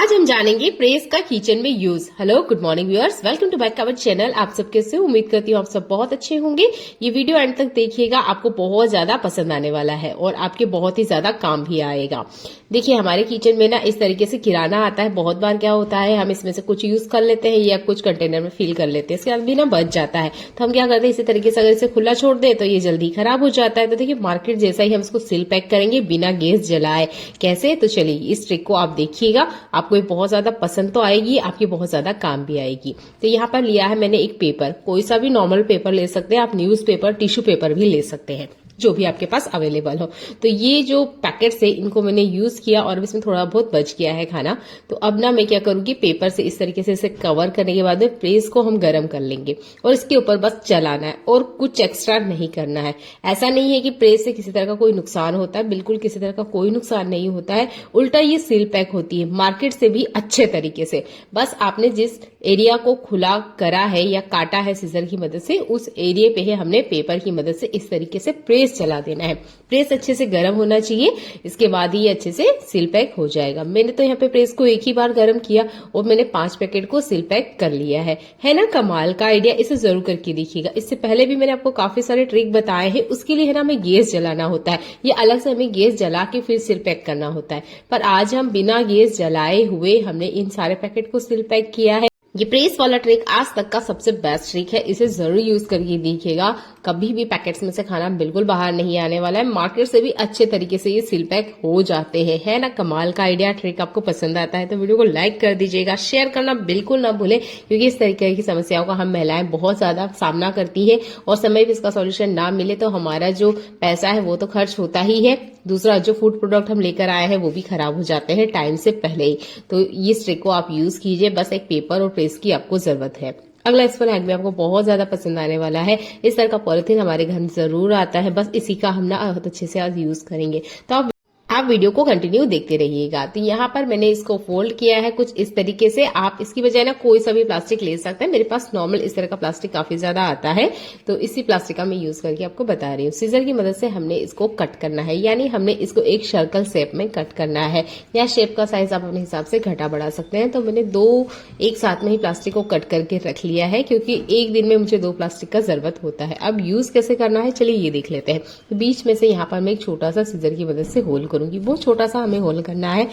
आज हम जानेंगे प्रेस का किचन में use. Hello, good morning viewers, welcome to back our channel. आप सब कैसे हो? उम्मीद करती हूँ आप सब बहुत अच्छे होंगे। ये वीडियो एंड तक देखिएगा, आपको बहुत ज्यादा पसंद आने वाला है और आपके बहुत ही ज्यादा काम भी आएगा। देखिए, हमारे किचन में ना इस तरीके से किराना आता है। बहुत बार क्या होता है, हम इसमें से कुछ यूज कर लेते हैं या कुछ कंटेनर में फिल कर लेते हैं, इसके बाद भी ना बच जाता है। तो हम क्या करते हैं, इसी तरीके से अगर इसे खुला छोड़ दे तो ये जल्दी खराब हो जाता है। तो देखिए, मार्केट जैसा ही हम इसको सील पैक करेंगे बिना गैस जलाए। कैसे? तो चलिए इस ट्रिक को आप देखिएगा, आपको ये बहुत ज्यादा पसंद तो आएगी, आपकी बहुत ज्यादा काम भी आएगी। तो यहाँ पर लिया है मैंने एक पेपर, कोई सा भी नॉर्मल पेपर ले सकते हैं आप, न्यूज पेपर, टिश्यू पेपर भी ले सकते हैं, जो भी आपके पास अवेलेबल हो। तो ये जो पैकेट्स है इनको मैंने यूज किया और इसमें थोड़ा बहुत बच गया है खाना। तो अब ना मैं क्या करूंगी, पेपर से इस तरीके से इसे कवर करने के बाद में प्रेस को हम गर्म कर लेंगे और इसके ऊपर बस चलाना है और कुछ एक्स्ट्रा नहीं करना है। ऐसा नहीं है कि प्रेस से किसी तरह का कोई नुकसान होता है, बिल्कुल किसी तरह का कोई नुकसान नहीं होता है। उल्टा ये सील पैक होती है मार्केट से भी अच्छे तरीके से। बस आपने जिस एरिया को खुला करा है या काटा है सीजर की मदद से, उस एरिया पे है हमने पेपर की मदद से इस तरीके से प्रेस चला देना है। प्रेस अच्छे से गर्म होना चाहिए, इसके बाद ही ये अच्छे से सील पैक हो जाएगा। मैंने तो यहाँ पे प्रेस को एक ही बार गर्म किया और मैंने 5 पैकेट को सील पैक कर लिया है ना कमाल का आइडिया। इसे जरूर करके देखिएगा। इससे पहले भी मैंने आपको काफी सारे ट्रिक बताए हैं, उसके लिए है ना हमें गैस जलाना होता है, ये अलग से हमें गैस जला के फिर सील पैक करना होता है। पर आज हम बिना गैस जलाए हुए हमने इन सारे पैकेट को सील पैक किया है। ये प्रेस वाला ट्रिक आज तक का सबसे बेस्ट ट्रिक है, इसे जरूर यूज करके देखिएगा। कभी भी पैकेट्स में से खाना बिल्कुल बाहर नहीं आने वाला है। मार्केट से भी अच्छे तरीके से ये सील पैक हो जाते हैं, है ना कमाल का आइडिया। ट्रिक आपको पसंद आता है तो वीडियो को लाइक कर दीजिएगा, शेयर करना बिल्कुल ना भूलें, क्योंकि इस तरीके की समस्याओं का हम महिलाएं बहुत ज्यादा सामना करती है और समय पे इसका सोल्यूशन ना मिले तो हमारा जो पैसा है वो तो खर्च होता ही है, दूसरा जो फूड प्रोडक्ट हम लेकर आए हैं वो भी खराब हो जाते हैं टाइम से पहले ही। तो इस ट्रिक को आप यूज कीजिए, बस एक पेपर और प्रेस की आपको जरूरत है। अगला स्पून हैक भी आपको बहुत ज्यादा पसंद आने वाला है। इस तरह का पॉलिथीन हमारे घर में जरूर आता है, बस इसी का हम ना बहुत अच्छे से आज यूज करेंगे। तो आप वीडियो को कंटिन्यू देखते रहिएगा। तो यहाँ पर मैंने इसको फोल्ड किया है कुछ इस तरीके से। आप इसकी बजाय ना कोई सा भी प्लास्टिक ले सकते हैं। मेरे पास नॉर्मल इस तरह का प्लास्टिक काफी ज्यादा आता है, तो इसी प्लास्टिक का मैं यूज करके आपको बता रही हूँ। सीजर की मदद से हमने इसको कट करना है, यानी हमने इसको एक सर्कल शेप में कट करना है। या शेप का साइज आप अपने हिसाब से घटा बढ़ा सकते हैं। तो मैंने 2 एक साथ में ही प्लास्टिक को कट करके रख लिया है, क्योंकि एक दिन में मुझे 2 प्लास्टिक का जरूरत होता है। अब यूज कैसे करना है चलिए ये देख लेते हैं। तो बीच में से यहाँ पर मैं एक छोटा सा सीजर की मदद से होल करूंगी, वो छोटा सा हमें होल करना है।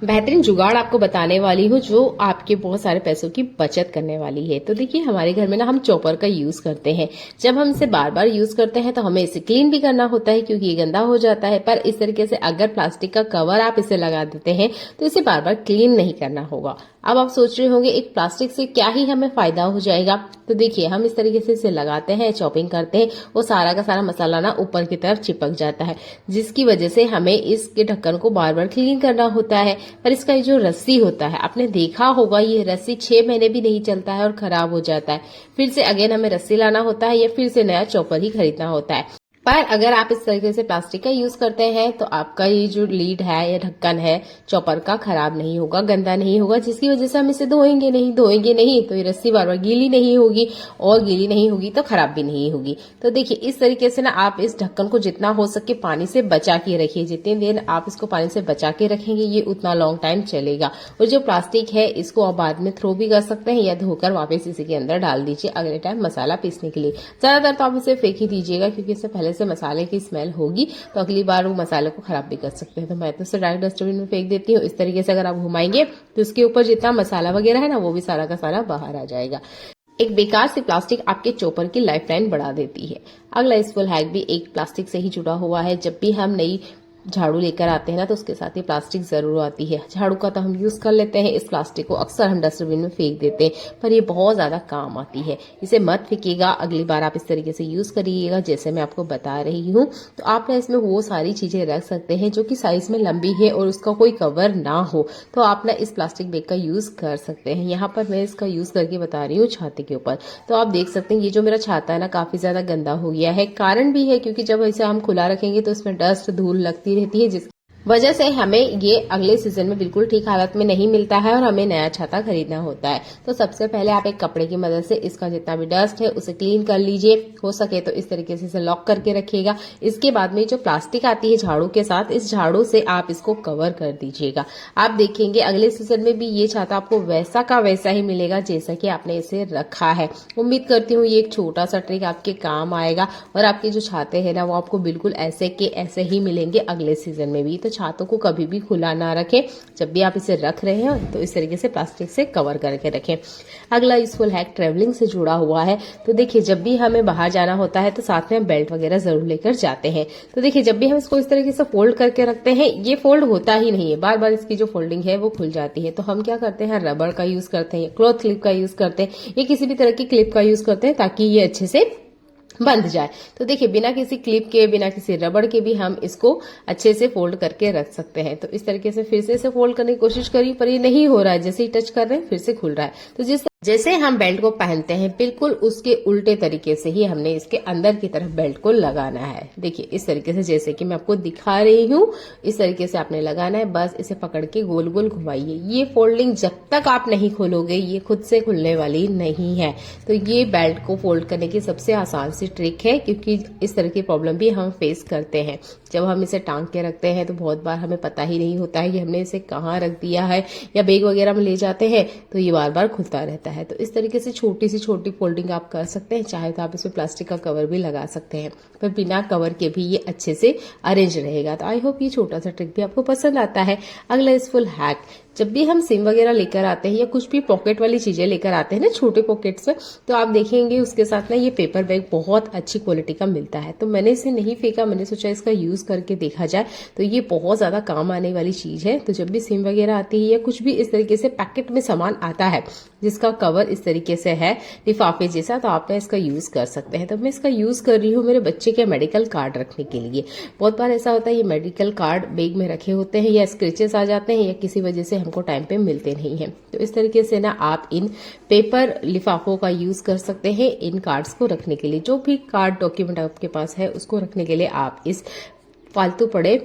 बेहतरीन जुगाड़ आपको बताने वाली हूँ जो आपके बहुत सारे पैसों की बचत करने वाली है। तो देखिए, हमारे घर में ना हम चॉपर का यूज करते हैं। जब हम इसे बार बार यूज करते हैं तो हमें इसे क्लीन भी करना होता है, क्योंकि ये गंदा हो जाता है। पर इस तरीके से अगर प्लास्टिक का कवर आप इसे लगा देते हैं तो इसे बार बार क्लीन नहीं करना होगा। अब आप सोच रहे होंगे एक प्लास्टिक से क्या ही हमें फायदा हो जाएगा। तो देखिए, हम इस तरीके से इसे लगाते हैं, चॉपिंग करते हैं, वो सारा का सारा मसाला ना ऊपर की तरफ चिपक जाता है, जिसकी वजह से हमें इसके ढक्कन को बार बार क्लीन करना होता है। पर इसका जो रस्सी होता है, आपने देखा होगा ये रस्सी 6 महीने भी नहीं चलता है और खराब हो जाता है। फिर से अगेन हमें रस्सी लाना होता है या फिर से नया चॉपर ही खरीदना होता है। पर अगर आप इस तरीके से प्लास्टिक का यूज करते हैं तो आपका ये जो लीड है या ढक्कन है चॉपर का खराब नहीं होगा, गंदा नहीं होगा, जिसकी वजह से हम इसे धोएंगे नहीं तो ये रस्सी बार बार गीली नहीं होगी, और गीली नहीं होगी तो खराब भी नहीं होगी। तो देखिए, इस तरीके से ना आप इस ढक्कन को जितना हो सके पानी से बचा के रखिए। जितनी देर आप इसको पानी से बचा के रखेंगे ये उतना लॉन्ग टाइम चलेगा। और जो प्लास्टिक है इसको आप बाद में थ्रो भी कर सकते हैं या धोकर वापस इसी के अंदर डाल दीजिए अगले टाइम मसाला पीसने के लिए। ज्यादातर तो आप इसे फेंक ही दीजिएगा, क्योंकि इससे पहले से मसाले की स्मेल होगी तो अगली बार वो मसाले को खराब भी कर सकते हैं। तो मैं तो इसे डायरेक्ट डस्टबिन में फेंक देती हूँ। इस तरीके से अगर आप घुमाएंगे तो इसके ऊपर जितना मसाला वगैरह है ना वो भी सारा का सारा बाहर आ जाएगा। एक बेकार सी प्लास्टिक आपके चॉपर की लाइफ टाइम बढ़ा देती है। अगला यूजफुल हैक भी एक प्लास्टिक से ही जुड़ा हुआ है। जब भी हम नई झाड़ू लेकर आते हैं ना तो उसके साथ ही प्लास्टिक जरूर आती है। झाड़ू का तो हम यूज कर लेते हैं, इस प्लास्टिक को अक्सर हम डस्टबिन में फेंक देते हैं, पर ये बहुत ज्यादा काम आती है। इसे मत फेंकिएगा, अगली बार आप इस तरीके से यूज करिएगा जैसे मैं आपको बता रही हूँ। तो आप ना इसमें वो सारी चीजें रख सकते हैं जो कि साइज में लंबी है और उसका कोई कवर ना हो, तो आप ना इस प्लास्टिक बैग का यूज कर सकते हैं। यहाँ पर मैं इसका यूज करके बता रही हूँ छाते के ऊपर। तो आप देख सकते हैं ये जो मेरा छाता है ना काफी ज्यादा गंदा हो गया है। कारण भी है क्योंकि जब इसे हम खुला रखेंगे तो इसमें डस्ट धूल लगती रहती है, वजह से हमें ये अगले सीजन में बिल्कुल ठीक हालत में नहीं मिलता है और हमें नया छाता खरीदना होता है। तो सबसे पहले आप एक कपड़े की मदद से इसका जितना भी डस्ट है उसे क्लीन कर लीजिए। हो सके तो इस तरीके से इसे लॉक करके रखिएगा। इसके बाद में जो प्लास्टिक आती है झाड़ू के साथ, इस झाड़ू से आप इसको कवर कर दीजिएगा। आप देखेंगे अगले सीजन में भी ये छाता आपको वैसा का वैसा ही मिलेगा जैसा कि आपने इसे रखा है। उम्मीद करती हूँ ये एक छोटा सा ट्रिक आपके काम आएगा और आपके जो छाते हैं ना वो आपको बिल्कुल ऐसे के ऐसे ही मिलेंगे अगले सीजन में भी। तो छातों को कभी भी खुला ना रखें। जब भी आप इसे रख रहे हैं तो इस तरीके से प्लास्टिक से कवर करके रखें। अगला यूजफुल हैक ट्रेवलिंग से जुड़ा हुआ है। तो देखिए जब भी हमें बाहर जाना होता है तो साथ में हम बेल्ट वगैरह जरूर लेकर जाते हैं। तो देखिए जब भी हम इसको इस तरीके से फोल्ड करके रखते हैं, ये फोल्ड होता ही नहीं है, बार बार इसकी जो फोल्डिंग है वो खुल जाती है। तो हम क्या करते हैं, रबड़ का यूज करते हैं, क्लॉथ क्लिप का यूज करते हैं, या किसी भी तरह की क्लिप का यूज करते हैं ताकि ये अच्छे से बंध जाए। तो देखिए बिना किसी क्लिप के, बिना किसी रबड़ के भी हम इसको अच्छे से फोल्ड करके रख सकते हैं। तो इस तरीके से फिर से इसे फोल्ड करने की कोशिश करिए, पर ये नहीं हो रहा है। जैसे ही टच कर रहे हैं फिर से खुल रहा है। तो जैसे हम बेल्ट को पहनते हैं बिल्कुल उसके उल्टे तरीके से ही हमने इसके अंदर की तरफ बेल्ट को लगाना है। देखिए इस तरीके से, जैसे कि मैं आपको दिखा रही हूँ, इस तरीके से आपने लगाना है। बस इसे पकड़ के गोल गोल घुमाइए। ये फोल्डिंग जब तक आप नहीं खोलोगे ये खुद से खुलने वाली नहीं है। तो ये बेल्ट को फोल्ड करने की सबसे आसान सी ट्रिक है, क्योंकि इस तरह की प्रॉब्लम भी हम फेस करते हैं। जब हम इसे टांग के रखते हैं तो बहुत बार हमें पता ही नहीं होता है कि हमने इसे कहाँ रख दिया है, या बैग वगैरह में ले जाते हैं तो ये बार बार खुलता रहता है। तो इस तरीके से छोटी सी छोटी फोल्डिंग आप कर सकते हैं। चाहे तो आप इसमें प्लास्टिक का कवर भी लगा सकते हैं, पर बिना कवर के भी ये अच्छे से अरेंज रहेगा। तो आई होप ये छोटा सा ट्रिक भी आपको पसंद आता है। अगला यूजफुल हैक, जब भी हम सिम वगैरह लेकर आते हैं या कुछ भी पॉकेट वाली चीजें लेकर आते हैं ना, छोटे पॉकेट्स में, तो आप देखेंगे उसके साथ ना ये पेपर बैग बहुत अच्छी क्वालिटी का मिलता है। तो मैंने इसे नहीं फेंका, मैंने सोचा इसका यूज करके देखा जाए। तो ये बहुत ज्यादा काम आने वाली चीज है। तो जब भी सिम वगैरह आती है या कुछ भी इस तरीके से पैकेट में सामान आता है जिसका कवर इस तरीके से है लिफाफे जैसा, तो आप इसका यूज कर सकते हैं। तो मैं इसका यूज कर रही हूँ मेरे बच्चे के मेडिकल कार्ड रखने के लिए। बहुत बार ऐसा होता है ये मेडिकल कार्ड बैग में रखे होते हैं या स्क्रेचेस आ जाते हैं या किसी वजह से हमको टाइम पे मिलते नहीं हैं। तो इस तरीके से ना आप इन पेपर लिफाफों का यूज कर सकते हैं इन कार्ड्स को रखने के लिए। जो भी कार्ड डॉक्यूमेंट आपके पास है उसको रखने के लिए आप इस फालतू पड़े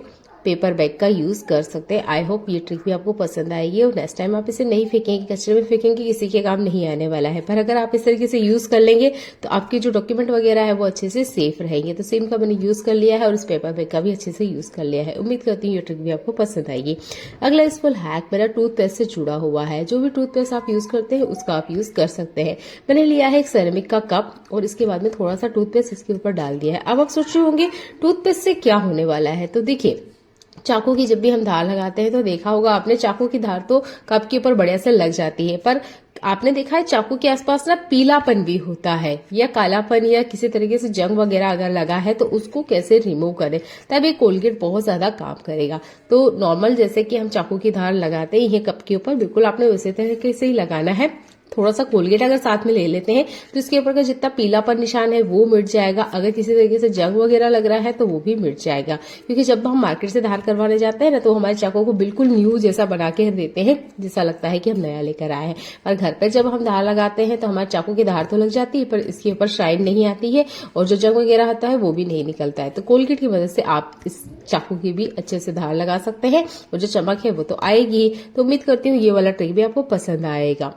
पेपर बैग का यूज कर सकते हैं। आई होप ये ट्रिक भी आपको पसंद आएगी और नेक्स्ट टाइम आप इसे नहीं फेंकेंगे, कचरे में फेंकेंगे, किसी के काम नहीं आने वाला है। पर अगर आप इस तरीके से यूज कर लेंगे तो आपके जो डॉक्यूमेंट वगैरह है वो अच्छे से सेफ रहेंगे। तो सिम का मैंने यूज कर लिया है और इस पेपर बैग का भी अच्छे से यूज कर लिया है। उम्मीद करती हूँ ये ट्रिक भी आपको पसंद आएगी। अगला यूजफुल हैक मेरा टूथपेस्ट से जुड़ा हुआ है। जो भी टूथपेस्ट आप यूज करते हैं उसका आप यूज कर सकते हैं। मैंने लिया है एक सेरेमिक का कप और इसके बाद में थोड़ा सा टूथपेस्ट इसके ऊपर डाल दिया है। अब आप सोच रहे होंगे टूथपेस्ट से क्या होने वाला है। तो देखिए चाकू की जब भी हम धार लगाते हैं तो देखा होगा आपने, चाकू की धार तो कप के ऊपर बढ़िया से लग जाती है, पर आपने देखा है चाकू के आसपास ना पीलापन भी होता है या कालापन या किसी तरीके से जंग वगैरह अगर लगा है तो उसको कैसे रिमूव करें, तब ये कोलगेट बहुत ज्यादा काम करेगा। तो नॉर्मल जैसे कि हम चाकू की धार लगाते हैं कप के ऊपर, बिल्कुल आपने उसी तरीके से ही लगाना है। थोड़ा सा कोलगेट अगर साथ में ले लेते हैं तो इसके ऊपर का जितना पीलापन निशान है वो मिट जाएगा। अगर किसी तरीके से जंग वगैरह लग रहा है तो वो भी मिट जाएगा, क्योंकि जब हम मार्केट से धार करवाने जाते हैं ना तो हमारे चाकू को बिल्कुल न्यू जैसा बना के देते हैं, जैसा लगता है कि हम नया लेकर आए हैं। और घर पर जब हम धार लगाते हैं तो हमारे चाकू की धार तो लग जाती है पर इसके ऊपर शाइन नहीं आती है और जो जंग वगैरह होता है वो भी नहीं निकलता है। तो कोलगेट की मदद से आप इस चाकू की भी अच्छे से धार लगा सकते हैं और जो चमक है वो तो आएगी। तो उम्मीद करती हूँ ये वाला ट्रिक भी आपको पसंद आएगा।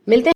मिलते हैं